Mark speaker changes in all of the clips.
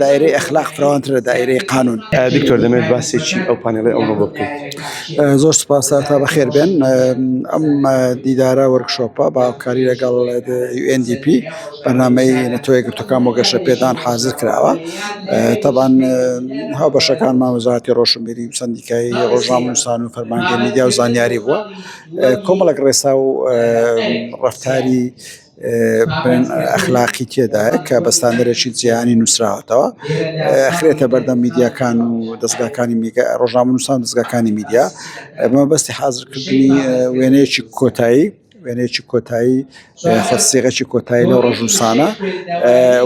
Speaker 1: دائرة أخلاق فراوانتر دائرة قانون.
Speaker 2: دكتور دەمێت باسێکی ئەو پانێڵی ئەومە بۆ بکەیت.
Speaker 1: زۆر سوپاس تا بەخێر بێن. ئەم دیدارە وەرکشۆپە باوکاری لەگەڵ UNDP بەرنامەی نەتۆیە گرتوەکان بۆ گەشە پێدان حازر کراوە. طبعاً هاوبەشەکانمان وەزارەتی ڕۆشنبیری و سەندیکای ڕۆژنامەنووسان و فەرمانگەی میدیا و زانیاری بووە. کۆمەڵێک ڕێسا و ڕەفتاری ئەخلاقی تێدایە کە بە ستاندەرێکی جیهانی نووسراوەتەوە. خرێتە بەردەم میدیاکان و دەستگاکانی ڕۆژنامەنووسان و دەستگاکانی میدیا مەبەستی حازرکردنی وێنەیەکی کۆتایی خۆسیغەکی کۆتایی لەو ڕۆژنووسانە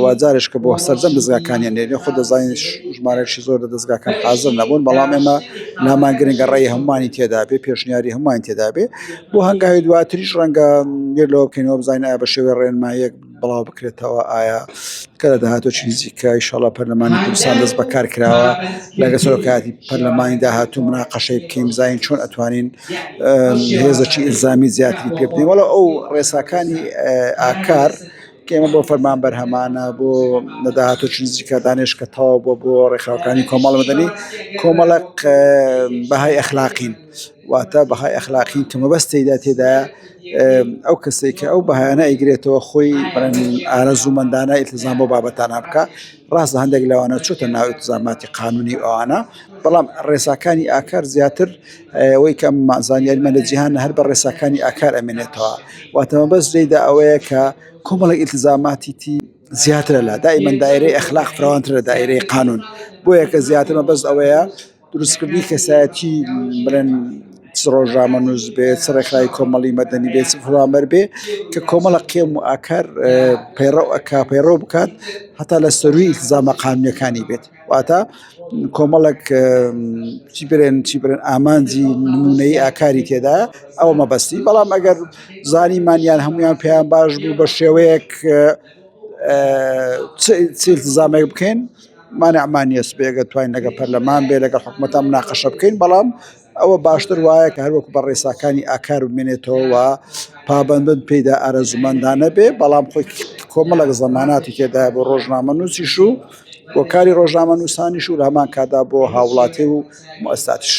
Speaker 1: واجارش کە بۆ سەرجەم دەستگاکانیان لێنێ خۆ دەزانین ژمارەیەکی زۆر لە دەستگاکان حازر نەبوون، بەڵام ئێمە لامان گرنگە ڕێی هەمووانی تێدا بێ، پێشنیاری هەمووانی تێدا بێ بۆ هەنگاوی دواتریش ڕەنگە گیر لەوە بکەینەوە بزانین ئایا بە شێوەی ڕێنماییەک بڵاو بکرێتەوە، ئایا کە لە داهاتووی نزیکە ئینشاڵڵا پەرلەمانی کوردستان دەست بەکار کراوە لەگە سەرۆکایەتی پەرلەمانی داهاتوو مناقەشەی بکەین بزانین چۆن ئەتوانین هێزێکی ئیلزامی زیاتری پێ بدەین. وەڵا ئەو ڕێساکانی ئاکار کە ئێمە بۆ فەرمان بەرهەمانە بۆ لە داهاتووی نزیکە دانێشکەتەوە بۆ ڕێکخراوەکانی کۆمەڵ مەدەنی کۆمەڵێک بەهای ئەخلاقین، واتە بەهای ئەخلاقی کە مەبەستیدا تێدایە ئەو کەسێک کە ئەو بەهانە ئەیگرێتەوە خۆی ئارەزوومەندانە ئیلتزام بۆ بابەتانە بکە. ڕاستە هەندێک لەوانە چۆتە ناو ئیلتزاماتی قانونی ئەوانە، بەڵام ڕێساکانی ئاکار زیاتر ئەوەی کە زانیاریمان لە جیهان هەر بە ڕێساکانی ئاکار ئەمێنێتەوە، واتە مەبەست لێیدا ئەوەیە کە کۆمەڵێک ئیلتزاماتی زیاترە لە دائیمەن دائیرەی ئەخلاق فراوانترە دائیرەی قانون. بۆیە کە زیاتر مەبەست ئەوەیە دروستکردنی کەسایەتی بڵێن ڕۆژنامەنووس بێت، سەرەکرای کۆمەڵی مەدەنی بێت، فڵانبەر بێ کە کۆمەڵە قێم و ئاکار پەیڕەو بکات هەتا لە سەرووی ئیلتزامە قانونیەکانی بێت، واتە کۆمەڵێک چی برێن ئامانجی نمونەیی ئاکاری تێدایە ئەوە مەبەستی. بەڵام ئەگەر زانیمانیان هەمویان پێیان باش بوو بە شێوەیەک چ ئیلتزامێک بکەین مانعمان نیە سبەیەگە توانین لەگە پەرلەمان بێ لەگەڵ حکومەتە مناقەشە بکەین، بەڵام ئەوە باشتر وایە کە هەروەکو بە ڕێساکانی ئاکار بمێنێتەوە و پابەند پێیدا ئارەزوومەندانە بێ، بەڵام خۆی کۆمەڵێک زەماناتی تێدایە بۆ ڕۆژنامەنووسیش و بۆ کاری ڕۆژنامەنووسانیش و لە هەمان کادا بۆ هاوڵاتی و مؤسساتیش.